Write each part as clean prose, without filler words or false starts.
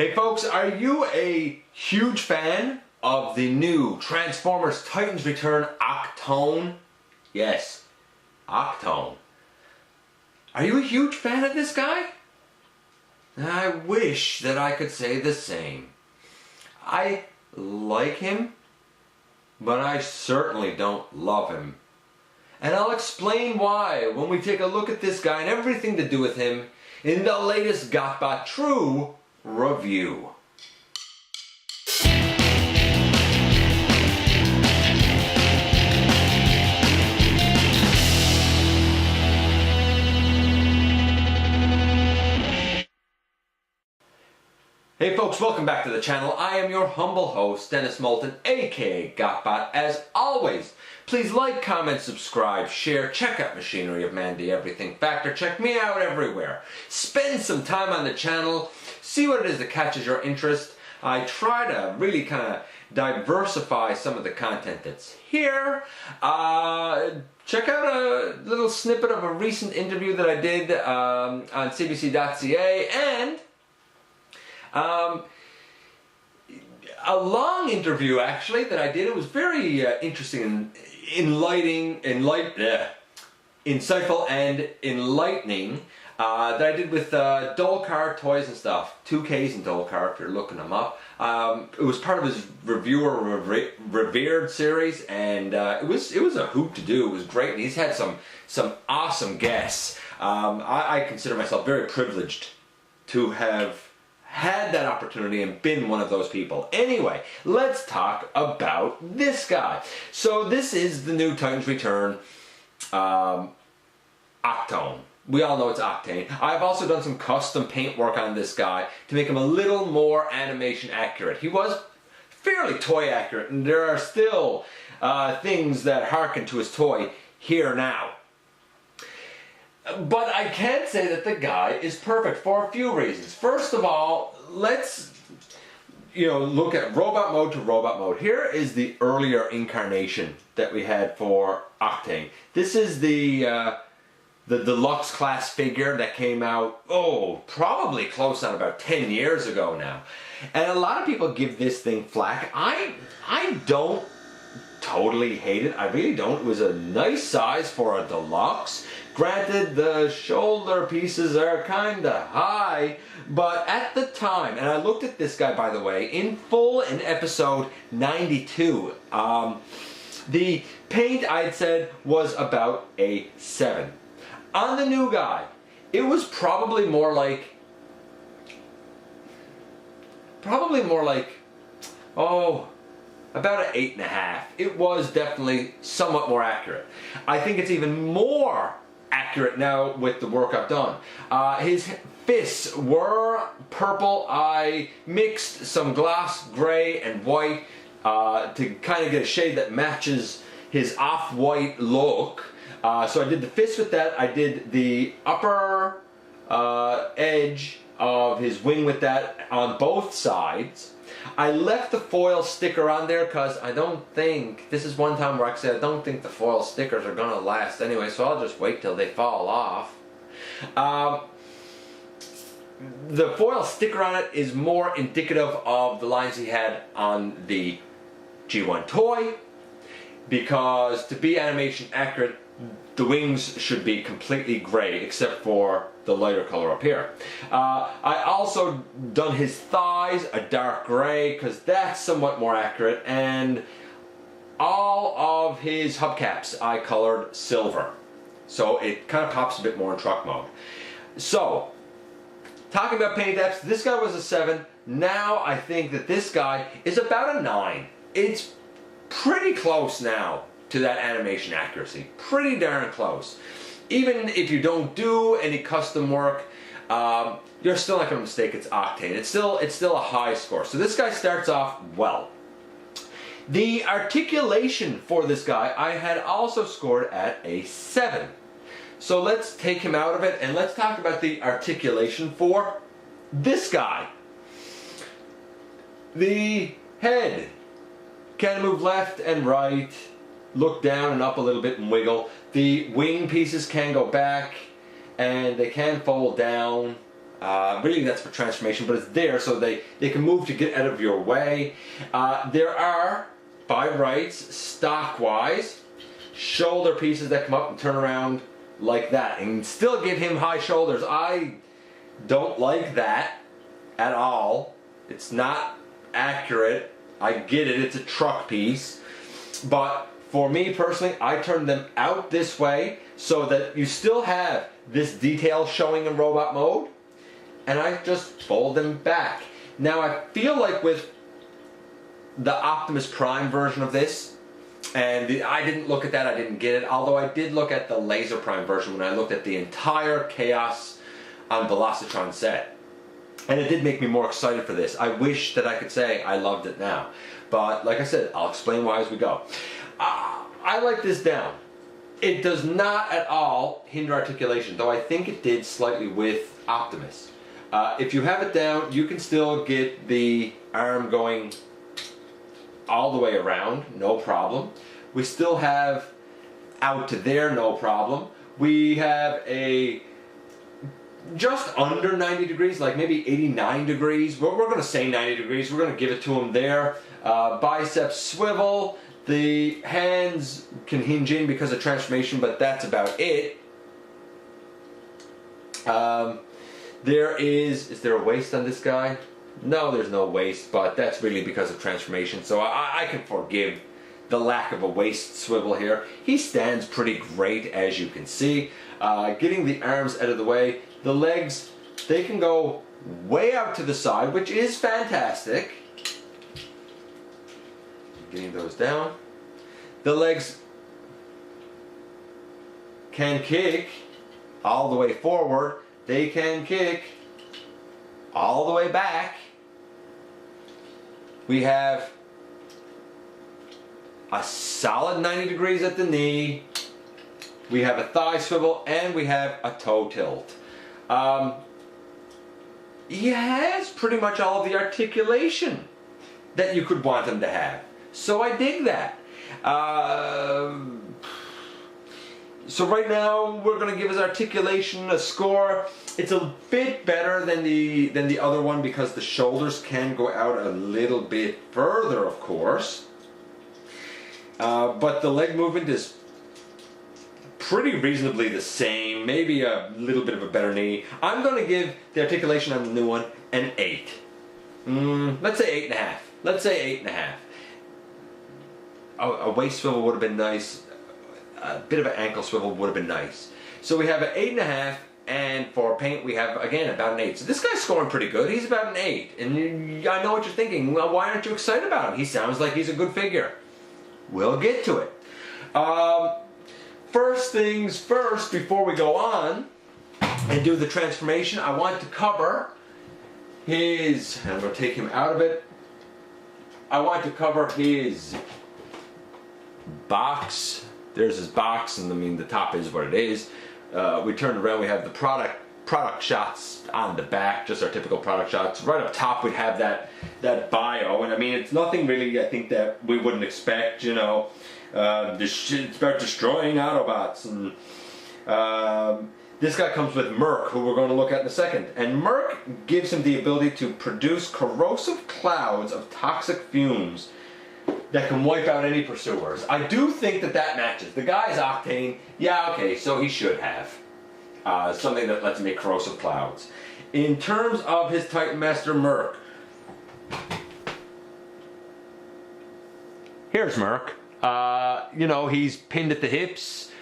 Hey folks, are you a huge fan of the new Transformers Titans Return Octone? Yes, Octone. Are you a huge fan of this guy? I wish that I could say the same. I like him, but I certainly don't love him. And I'll explain why when we take a look at this guy and everything to do with him in the latest GotBot True review. Hey folks, welcome back to the channel. I am your humble host, Dennis Moulton, aka GotBot. As always, please like, comment, subscribe, share, check out Machinery of Mandy Everything Factor. Check me out everywhere. Spend some time on the channel. See what it is that catches your interest. I try to really kind of diversify some of the content that's here. Check out a little snippet of a recent interview that I did on CBC.ca and a long interview actually that I did. It was very interesting and insightful and enlightening that I did with Dolcar Toys and Stuff. 2Ks in Dolcar if you're looking them up. It was part of his Reviewer Revered series, and it was a hoot to do. It was great, and he's had some awesome guests. I consider myself very privileged to have had that opportunity and been one of those people. Anyway, let's talk about this guy. So this is the new Titans Return Octone. We all know it's Octane. I've also done some custom paint work on this guy to make him a little more animation accurate. He was fairly toy accurate, and there are still things that harken to his toy here now. But I can't say that the guy is perfect for a few reasons. First of all, let's look at robot mode to robot mode. Here is the earlier incarnation that we had for Octane. This is the deluxe class figure that came out, probably close on about 10 years ago now. And a lot of people give this thing flack. I don't totally hate it. I really don't. It was a nice size for a deluxe. Granted, the shoulder pieces are kind of high, but at the time, and I looked at this guy, by the way, in full in episode 92, the paint I'd said was about a 7. On the new guy, it was probably more like, about an 8.5. It was definitely somewhat more accurate. I think it's even more accurate now with the work I've done. His fists were purple. I mixed some gloss gray and white to kind of get a shade that matches his off-white look. So I did the fist with that. I did the upper edge of his wing with that on both sides. I left the foil sticker on there because I don't think, this is one time where I said I don't think the foil stickers are going to last anyway, so I'll just wait till they fall off. The foil sticker on it is more indicative of the lines he had on the G1 toy, because to be animation accurate, the wings should be completely gray except for the lighter color up here. I also done his thighs a dark gray because that's somewhat more accurate, and all of his hubcaps I colored silver, so it kind of pops a bit more in truck mode. So talking about paint depths, this guy was a 7. Now I think that this guy is about a 9. It's pretty close now to that animation accuracy. Pretty darn close. Even if you don't do any custom work, you're still not going to mistake it's Octane. It's still a high score. So this guy starts off well. The articulation for this guy I had also scored at a 7. So let's take him out of it and let's talk about the articulation for this guy. The head can move left and right, look down and up a little bit and wiggle. The wing pieces can go back and they can fold down. Really that's for transformation, but it's there so they can move to get out of your way. There are, by rights, stock-wise, shoulder pieces that come up and turn around like that and still give him high shoulders. I don't like that at all. It's not accurate. I get it, it's a truck piece. But for me personally, I turn them out this way so that you still have this detail showing in robot mode, and I just fold them back. Now I feel like with the Optimus Prime version of this, and I didn't look at that, I didn't get it, although I did look at the Laser Prime version when I looked at the entire Chaos on Velocitron set. And it did make me more excited for this. I wish that I could say I loved it now. But like I said, I'll explain why as we go. I like this down. It does not at all hinder articulation, though I think it did slightly with Optimus. If you have it down, you can still get the arm going all the way around, no problem. We still have out to there, no problem. We have a just under 90 degrees, like maybe 89 degrees. We're going to say 90 degrees. We're going to give it to him there. Biceps swivel. The hands can hinge in because of transformation, but that's about it. Is there a waist on this guy? No, there's no waist, but that's really because of transformation, so I can forgive the lack of a waist swivel here. He stands pretty great, as you can see. Getting the arms out of the way. The legs, they can go way out to the side, which is fantastic. Getting those down. The legs can kick all the way forward. They can kick all the way back. We have a solid 90 degrees at the knee. We have a thigh swivel, and we have a toe tilt. He has pretty much all of the articulation that you could want him to have. So I dig that. So right now we're going to give his articulation a score. It's a bit better than the other one because the shoulders can go out a little bit further, of course. But the leg movement is pretty reasonably the same, maybe a little bit of a better knee. I'm going to give the articulation on the new one an 8. Let's say 8.5. Let's say 8.5. A waist swivel would have been nice. A bit of an ankle swivel would have been nice. So we have an 8.5, and for paint we have, again, about an 8. So this guy's scoring pretty good. He's about an 8. And I know what you're thinking. Well, why aren't you excited about him? He sounds like he's a good figure. We'll get to it. First things first, before we go on and do the transformation, I want to cover his, and I'm going to take him out of it. I want to cover his box. There's his box, and I mean the top is what it is. We turned around, we have the product shots on the back, just our typical product shots. Right up top we have that bio, and I mean it's nothing really I think that we wouldn't expect, you know. It's about destroying Autobots, and this guy comes with Murk, who we're going to look at in a second. And Murk gives him the ability to produce corrosive clouds of toxic fumes that can wipe out any pursuers. I do think that matches. The guy's Octane. Yeah, okay, so he should have something that lets him make corrosive clouds. In terms of his Titan Master Murk, here's Murk. You know, he's pinned at the hips,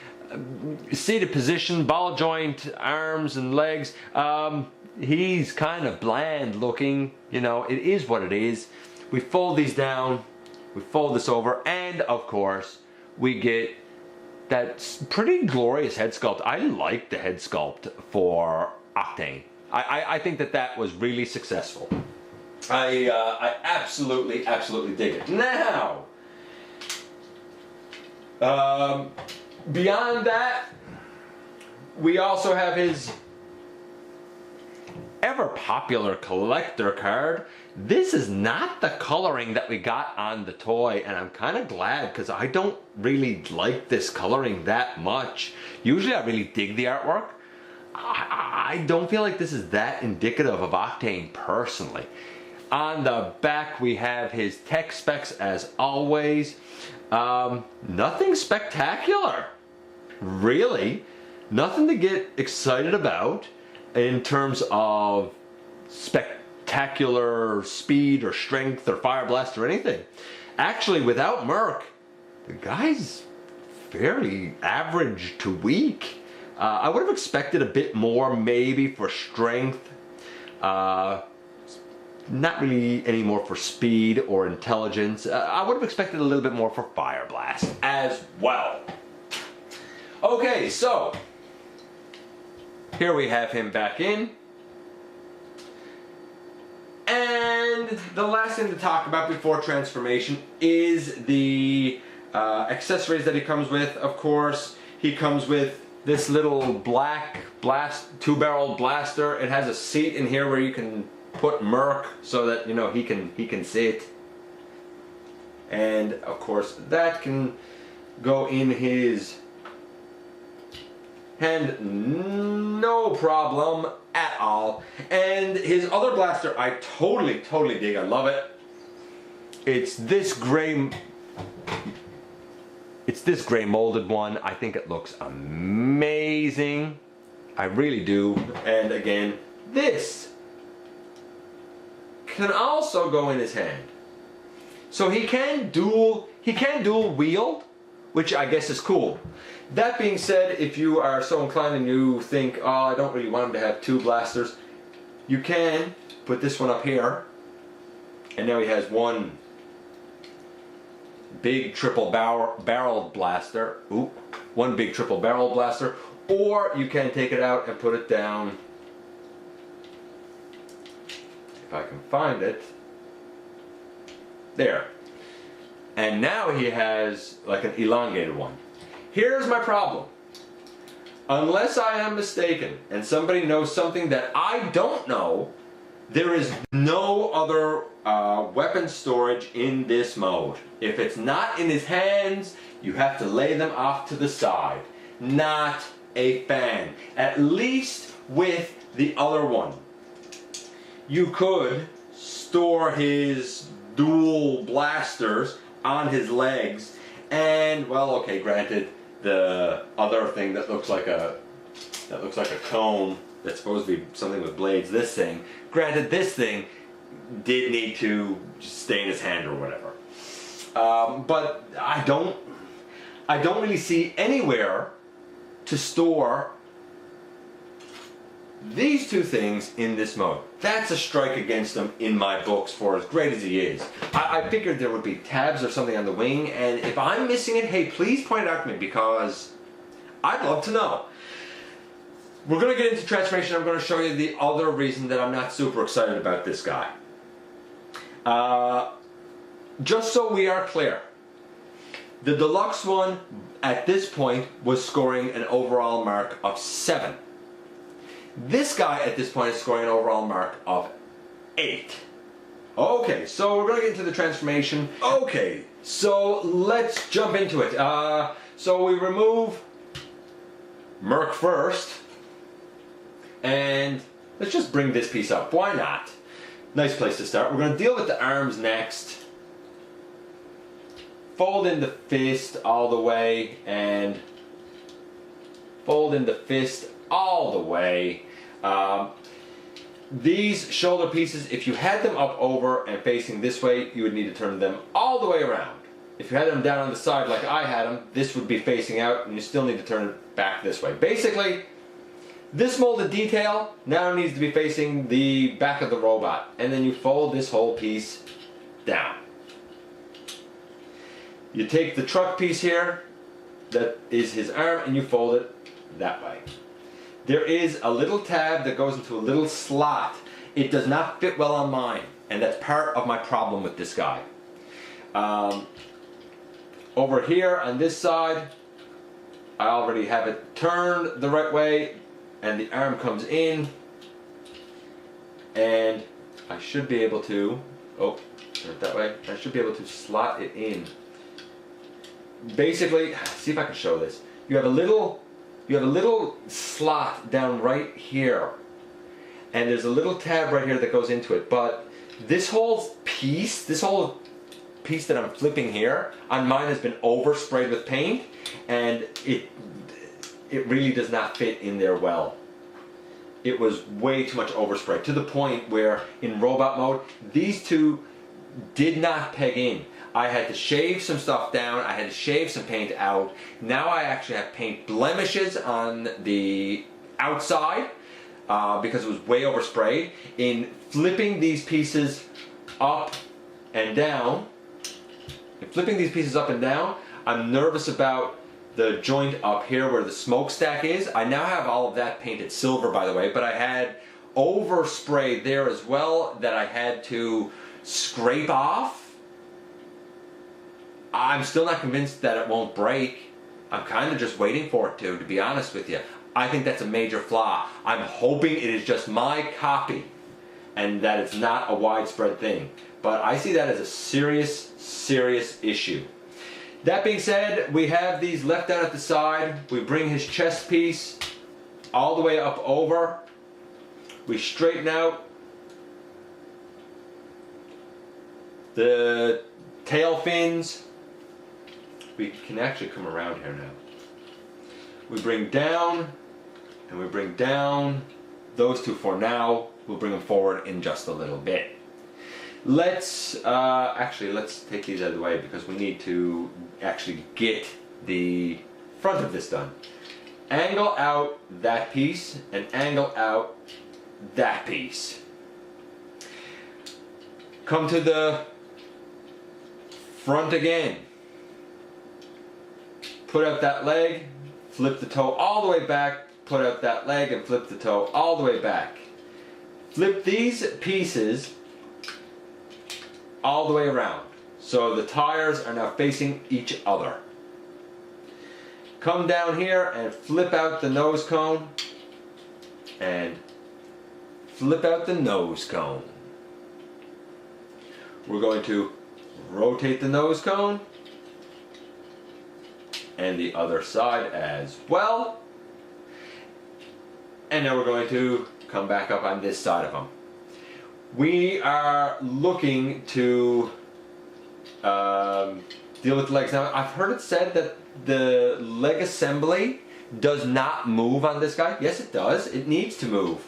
seated position, ball joint, arms and legs. He's kind of bland looking, you know, it is what it is. We fold these down, we fold this over, and of course, we get that pretty glorious head sculpt. I like the head sculpt for Octane. I think that was really successful. I absolutely dig it. Now, beyond that, we also have his ever popular collector card. This is not the coloring that we got on the toy, and I'm kind of glad because I don't really like this coloring that much. Usually I really dig the artwork. I don't feel like this is that indicative of Octane personally. On the back we have his tech specs as always. Nothing spectacular, really. Nothing to get excited about in terms of spectacular speed or strength or fire blast or anything. Actually, without Murk, the guy's fairly average to weak. I would have expected a bit more maybe for strength. Not really any more for speed or intelligence. I would have expected a little bit more for fire blast as well. Okay, so here we have him back in. And the last thing to talk about before transformation is the accessories that he comes with. Of course, he comes with this little black two-barrel blaster. It has a seat in here where you can put Murk so that you know he can sit. And of course, that can go in his hand, no problem at all. And his other blaster, I totally dig. I love it. It's this gray molded one. I think it looks amazing. I really do. And again, this can also go in his hand. So he can dual wield, which I guess is cool. That being said, if you are so inclined and you think, oh, I don't really want him to have two blasters, you can put this one up here, and now he has one big triple barrel blaster. Ooh, one big triple barrel blaster, or you can take it out and put it down. If I can find it. There. And now he has like an elongated one. Here's my problem. Unless I am mistaken and somebody knows something that I don't know, there is no other weapon storage in this mode. If it's not in his hands, you have to lay them off to the side. Not a fan. At least with the other one. You could store his dual blasters on his legs, and well, okay, granted, the other thing that looks like a cone that's supposed to be something with blades, this thing, granted, this thing did need to just stay in his hand or whatever. But I don't really see anywhere to store these two things in this mode. That's a strike against him in my books, for as great as he is. I figured there would be tabs or something on the wing, and if I'm missing it, hey, please point it out to me, because I'd love to know. We're going to get into transformation. I'm going to show you the other reason that I'm not super excited about this guy. Just so we are clear, the deluxe one at this point was scoring an overall mark of 7. This guy at this point is scoring an overall mark of 8. Okay, so we're going to get into the transformation. Okay, so let's jump into it. So we remove Murk first, and let's just bring this piece up. Why not? Nice place to start. We're going to deal with the arms next. Fold in the fist all the way, and fold in the fist all the way. These shoulder pieces, if you had them up over and facing this way, you would need to turn them all the way around. If you had them down on the side like I had them, this would be facing out, and you still need to turn it back this way. Basically, this molded detail now needs to be facing the back of the robot, and then you fold this whole piece down. You take the truck piece here, that is his arm, and you fold it that way. There is a little tab that goes into a little slot. It does not fit well on mine, and that's part of my problem with this guy. Over here on this side, I already have it turned the right way, and the arm comes in, and I should be able to, oh, turn it that way, I should be able to slot it in. Basically, see if I can show this. You have a little you have a little slot down right here, and there's a little tab right here that goes into it. But this whole piece that I'm flipping here on mine has been oversprayed with paint, and it really does not fit in there well. It was way too much overspray, to the point where in robot mode these two did not peg in. I had to shave some stuff down, I had to shave some paint out. Now I actually have paint blemishes on the outside because it was way oversprayed. In flipping these pieces up and down, I'm nervous about the joint up here where the smokestack is. I now have all of that painted silver, by the way, but I had overspray there as well that I had to scrape off. I'm still not convinced that it won't break. I'm kind of just waiting for it to be honest with you. I think that's a major flaw. I'm hoping it is just my copy and that it's not a widespread thing. But I see that as a serious, serious issue. That being said, we have these left out at the side. We bring his chest piece all the way up over. We straighten out the tail fins. We can actually come around here now. We bring down, and we bring down those two for now. We'll bring them forward in just a little bit. Let's take these out of the way because we need to actually get the front of this done. Angle out that piece and angle out that piece. Come to the front again. Put out that leg, flip the toe all the way back, put out that leg and flip the toe all the way back. Flip these pieces all the way around, so the tires are now facing each other. Come down here and flip out the nose cone and flip out the nose cone. We're going to rotate the nose cone and the other side as well, and then we're going to come back up on this side of them. We are looking to deal with the legs. Now, I've heard it said that the leg assembly does not move on this guy. Yes, it does. It needs to move.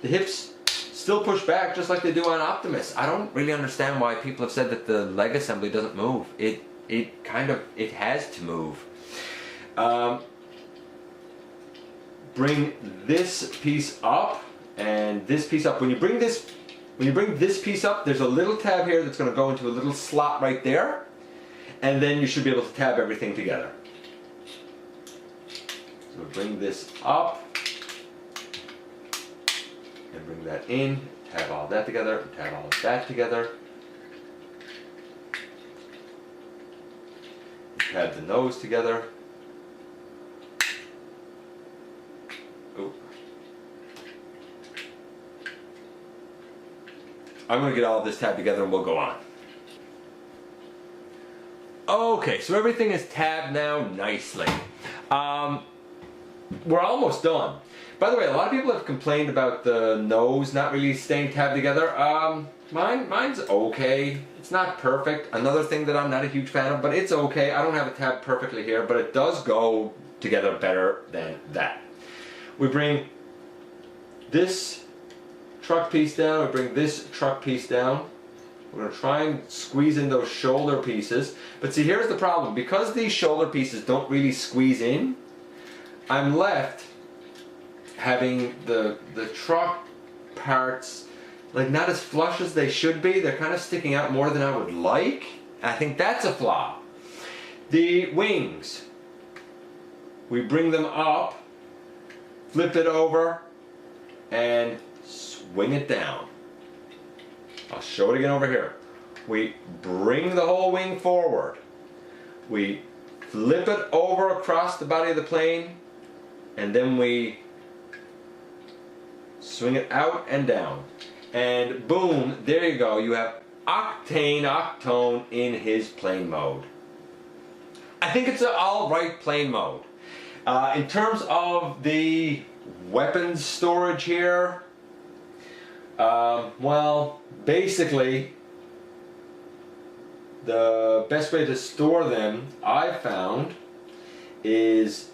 The hips still push back just like they do on Optimus. I don't really understand why people have said that the leg assembly doesn't move. It has to move. Bring this piece up and this piece up. When you bring this piece up, there's a little tab here that's going to go into a little slot right there, and then you should be able to tab everything together. So bring this up and bring that in, tab all that together, tab all of that together. Tab the nose together. Oh. I'm going to get all of this tabbed together and we'll go on. Okay, so everything is tabbed now nicely. We're almost done. By the way, a lot of people have complained about the nose not really staying tabbed together. Mine's okay. It's not perfect. Another thing that I'm not a huge fan of, but it's okay. I don't have it tabbed perfectly here, but it does go together better than that. We bring this truck piece down, we bring this truck piece down. We're going to try and squeeze in those shoulder pieces. But see, here's the problem. Because these shoulder pieces don't really squeeze in, I'm left having the truck parts like not as flush as they should be. They're kind of sticking out more than I would like. I think that's a flaw. The wings, we bring them up, flip it over, and swing it down. I'll show it again over here. We bring the whole wing forward. We flip it over across the body of the plane, and then we swing it out and down. And boom, there you go. You have Octane in his plane mode. I think it's an alright plane mode. In terms of the weapons storage here, well, basically, the best way to store them, I've found, is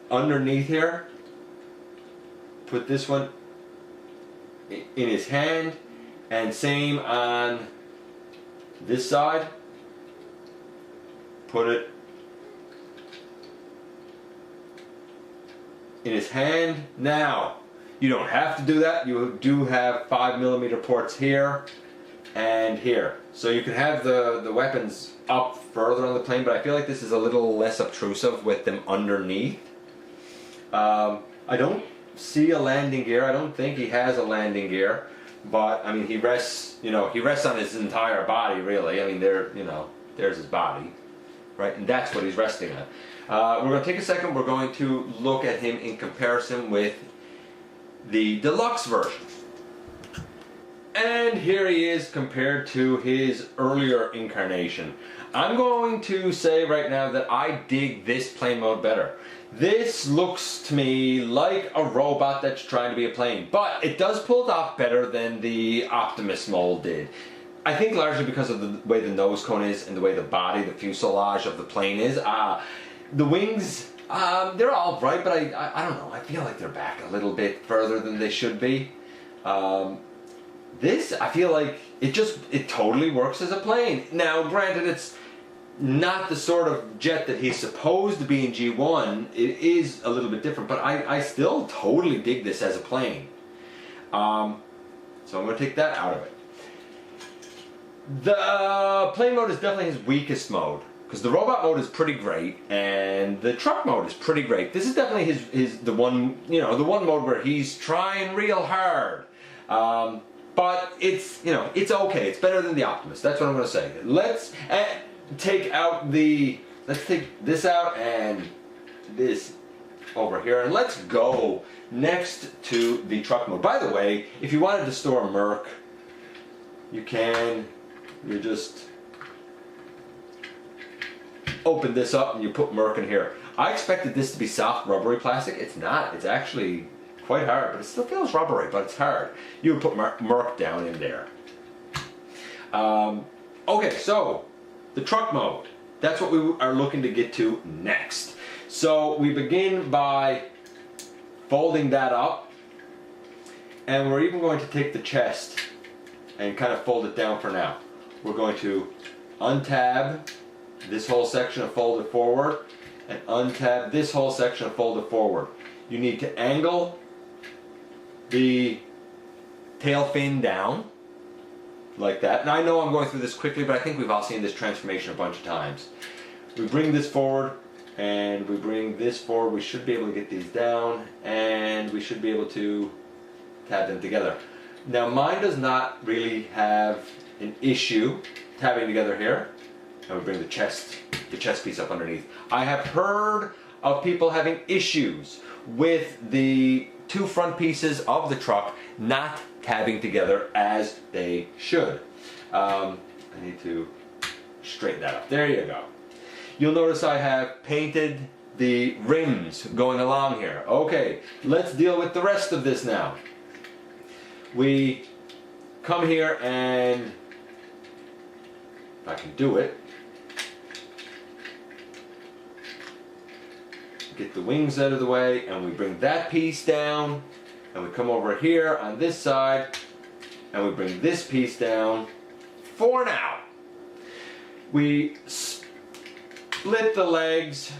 underneath here. Put this one in his hand, and same on this side. Put it in his hand. Now, you don't have to do that. You do have 5mm ports here and here. So you can have the weapons up further on the plane, but I feel like this is a little less obtrusive with them underneath. I don't see a landing gear. I don't think he has a landing gear, but I mean, he rests, he rests on his entire body, really. I mean, there's his body, right? And that's what he's resting on. We're going to take a second. We're going to look at him in comparison with the deluxe version. And here he is compared to his earlier incarnation. I'm going to say right now that I dig this plane mode better. This looks to me like a robot that's trying to be a plane, but it does pull it off better than the Optimus mold did. I think largely because of the way the nose cone is and the way the body, the fuselage of the plane is. The wings, they're all right, but I don't know. I feel like they're back a little bit further than they should be. This, I feel like it totally works as a plane. Now, granted, it's not the sort of jet that he's supposed to be in G1. It is a little bit different, but I still totally dig this as a plane. So I'm going to take that out of it. The plane mode is definitely his weakest mode, because the robot mode is pretty great and the truck mode is pretty great. This is definitely the one mode where he's trying real hard. But it's it's okay. It's better than the Optimus. That's what I'm going to say. Let's take this out and this over here, and let's go next to the truck mode. By the way, if you wanted to store a Murk, you can. You just open this up and you put Murk in here. I expected this to be soft rubbery plastic. It's not. It's actually quite hard, but it still feels rubbery, but it's hard. You would put Murk down in there. Okay, so the truck mode. That's what we are looking to get to next. So we begin by folding that up, and we're even going to take the chest and kind of fold it down for now. We're going to untab this whole section and fold it forward, and untab this whole section and fold it forward. You need to angle the tail fin down like that. And I know I'm going through this quickly, but I think we've all seen this transformation a bunch of times. We bring this forward and we bring this forward. We should be able to get these down, and we should be able to tab them together. Now mine does not really have an issue tabbing together here. And we bring the chest piece up underneath. I have heard of people having issues with the two front pieces of the truck not tabbing together as they should. I need to straighten that up. There you go. You'll notice I have painted the rims going along here. Okay, let's deal with the rest of this now. We come here and, if I can do it, get the wings out of the way, and we bring that piece down, and we come over here on this side, and we bring this piece down for now. We split the legs,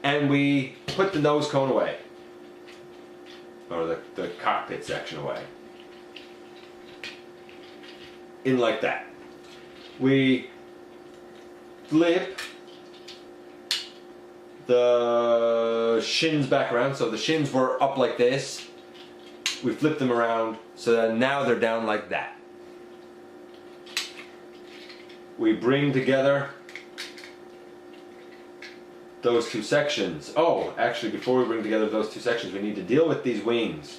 and we put the nose cone away, or the cockpit section away, in like that. We flip the shins back around, so the shins were up like this. We flip them around so that now they're down like that. We bring together those two sections. Oh, actually, before we bring together those two sections, we need to deal with these wings.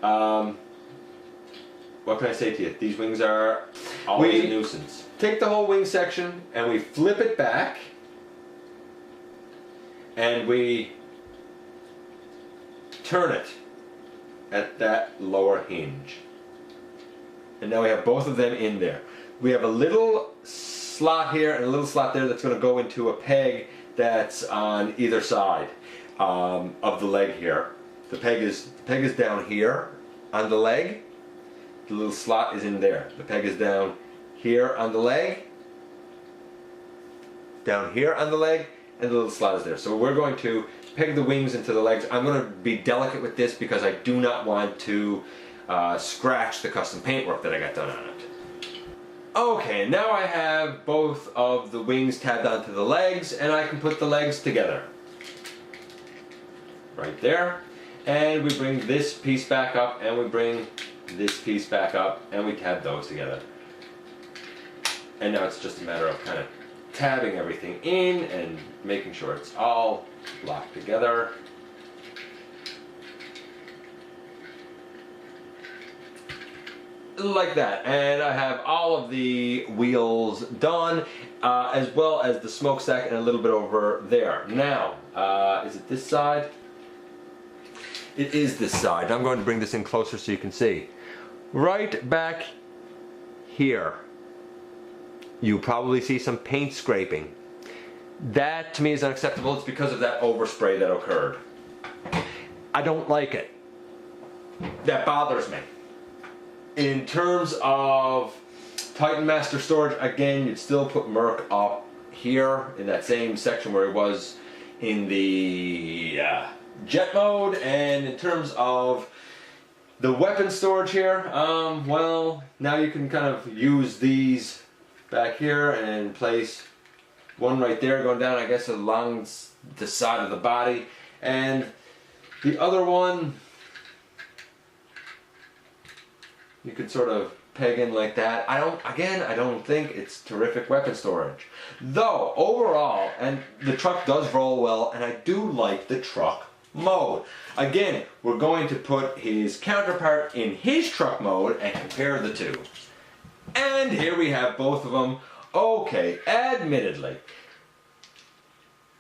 What can I say to you? These wings are always a nuisance. Take the whole wing section and we flip it back, and we turn it at that lower hinge. And now we have both of them in there. We have a little slot here and a little slot there that's going to go into a peg that's on either side of the leg here. The peg is down here on the leg. The little slot is in there. The peg is down here on the leg, down here on the leg, and the little slot is there. So we're going to peg the wings into the legs. I'm going to be delicate with this because I do not want to scratch the custom paintwork that I got done on it. Okay, now I have both of the wings tabbed onto the legs, and I can put the legs together. Right there. And we bring this piece back up, and we bring this piece back up, and we tab those together. And now it's just a matter of kind of tabbing everything in and making sure it's all locked together. Like that, and I have all of the wheels done, as well as the smokestack and a little bit over there. Now, is it this side? It is this side. I'm going to bring this in closer so you can see. Right back here, you probably see some paint scraping. That to me is unacceptable. It's because of that overspray that occurred. I don't like it. That bothers me. In terms of Titan Master Storage, again, you'd still put Murk up here in that same section where it was in the jet mode. And in terms of the weapon storage here, well, now you can kind of use these back here and place one right there going down, I guess, along the side of the body. And the other one, you could sort of peg in like that. I don't think it's terrific weapon storage. Though, overall, and the truck does roll well, and I do like the truck mode. Again, we're going to put his counterpart in his truck mode and compare the two. And here we have both of them. Okay, admittedly,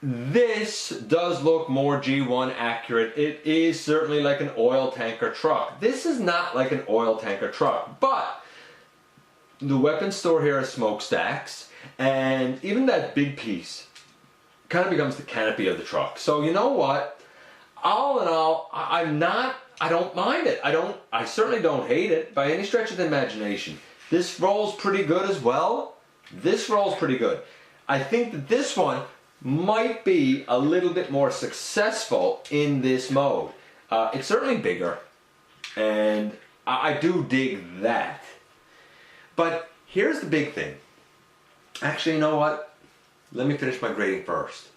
this does look more G1 accurate. It is certainly like an oil tanker truck. This is not like an oil tanker truck, but the weapon store here is smokestacks, and even that big piece kind of becomes the canopy of the truck. So you know what? All in all, I don't mind it. I certainly don't hate it by any stretch of the imagination. This rolls pretty good as well. This rolls pretty good. I think that this one might be a little bit more successful in this mode. It's certainly bigger, and I do dig that. But here's the big thing. Actually, you know what? Let me finish my grading first.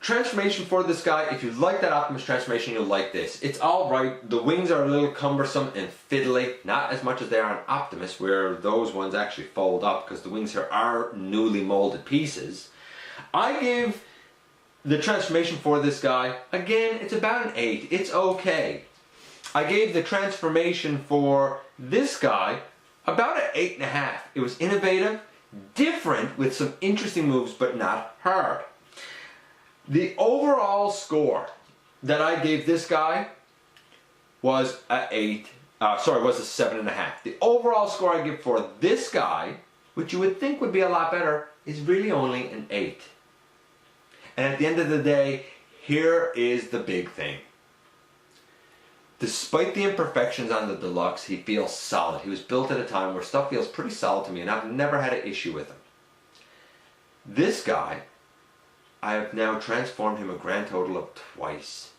Transformation for this guy, if you like that Optimus transformation, you'll like this. It's alright. The wings are a little cumbersome and fiddly, not as much as they are on Optimus, where those ones actually fold up because the wings here are newly molded pieces. I give the transformation for this guy, again, it's about an 8. It's okay. I gave the transformation for this guy about an 8.5. It was innovative, different, with some interesting moves, but not hard. The overall score that I gave this guy was a 7.5. The overall score I give for this guy, which you would think would be a lot better, is really only an 8. And at the end of the day, here is the big thing. Despite the imperfections on the Deluxe, he feels solid. He was built at a time where stuff feels pretty solid to me, and I've never had an issue with him. This guy, I have now transformed him a grand total of twice.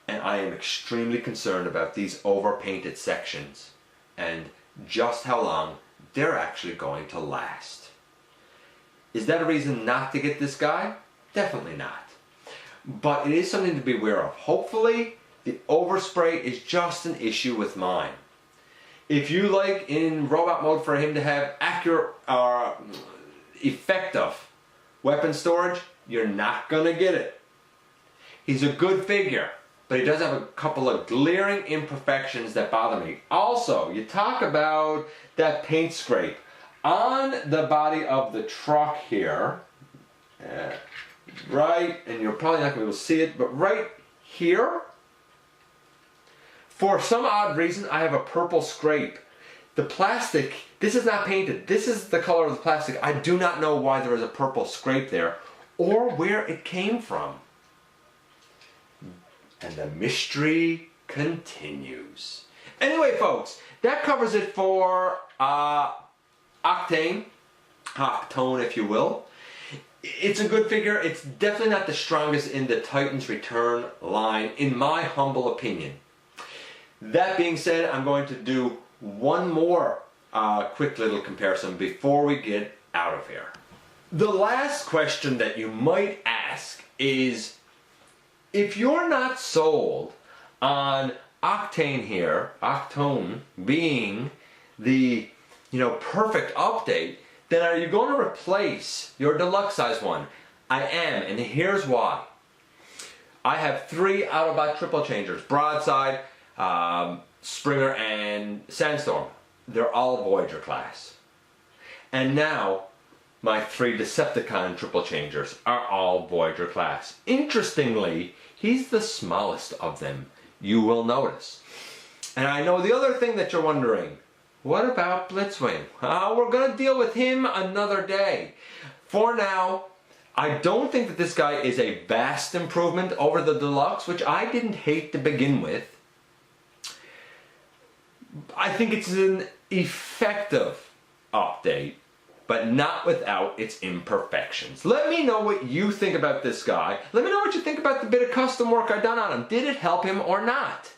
And I am extremely concerned about these overpainted sections and just how long they're actually going to last. Is that a reason not to get this guy? Definitely not. But it is something to be aware of. Hopefully, the overspray is just an issue with mine. If you like in robot mode for him to have accurate or effective weapon storage, you're not gonna get it. He's a good figure, but he does have a couple of glaring imperfections that bother me. Also, you talk about that paint scrape on the body of the truck here. right, and you're probably not going to be able to see it, but right here, for some odd reason, I have a purple scrape. The plastic, this is not painted. This is the color of the plastic. I do not know why there is a purple scrape there or where it came from. And the mystery continues. Anyway, folks, that covers it for Octane, Octone, if you will. It's a good figure. It's definitely not the strongest in the Titans Return line, in my humble opinion. That being said, I'm going to do one more quick little comparison before we get out of here. The last question that you might ask is, if you're not sold on Octane here, Octone being the perfect update, then are you going to replace your deluxe size one? I am, and here's why. I have 3 Autobot triple changers, Broadside, Springer, and Sandstorm. They're all Voyager class. And now my 3 Decepticon triple changers are all Voyager class. Interestingly, he's the smallest of them, you will notice. And I know the other thing that you're wondering, what about Blitzwing? We're going to deal with him another day. For now, I don't think that this guy is a vast improvement over the Deluxe, which I didn't hate to begin with. I think it's an effective update, but not without its imperfections. Let me know what you think about this guy. Let me know what you think about the bit of custom work I've done on him. Did it help him or not?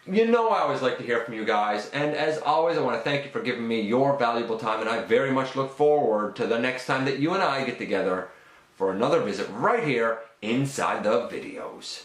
You know I always like to hear from you guys, and as always I want to thank you for giving me your valuable time, and I very much look forward to the next time that you and I get together for another visit right here inside the videos.